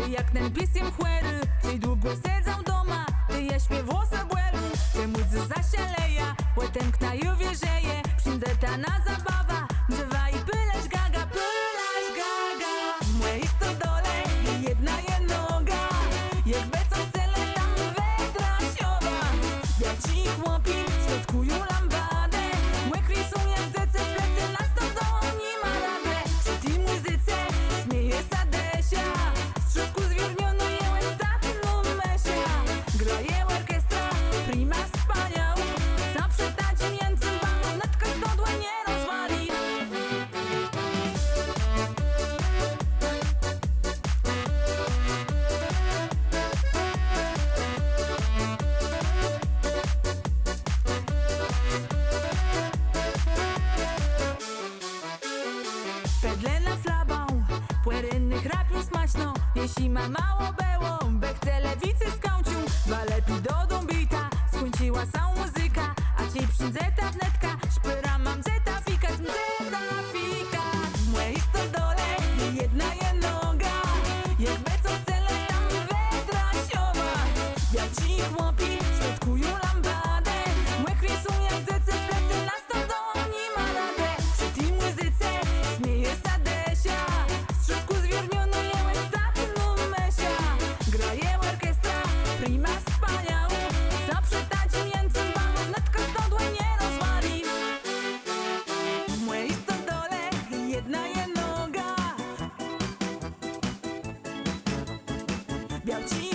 Ty jak ten pisiem chłery, czyli długo sedzał doma. Ty je śpiewłosa błelu, ty mudzy zasialeja. Łetem knaju wieżeje, przyjdę na zabawa. Dzywa i pyleś gaga, pyleś gaga. Moje istodole, jedna je noga. Jakby co cele tam wedra siowa. Ja ci chłopi, środkują lambadę. Łek rysuję w dece, w plecy na stodołu nie ma radę. Przy tej muzyce śmieje Sadesia. Z środku zwierwniono jełę statną mesia. Graje orkiestra, prima wspaniał. Zaprzedać między wam, natka stodła nie rozwali. Pedle na flabą, płerynny chrapią smaczno. Jeśli ma mało było, by chce lewicy skończył. Walepi do dąbita, skończyła całą muzyka. A ci przyjdzeta wnetka, szpyra mam zeta fika, zeta fika. W mojej stodole jedna je noga. Jakby co cele tam wedra siowa. Ja ci chłopi, środkują lambadę. Łek rysuję w dece, w plecy na stodołu nie ma radę. Przy tej muzyce śmieje Sadesia. Z środku zwierwniono jełę statną mesia. Graje orkiestra, prima wspaniał. Zaprzedać między wam, natka stodła nie rozwali. W mojej stodole jedna je noga. Biał ci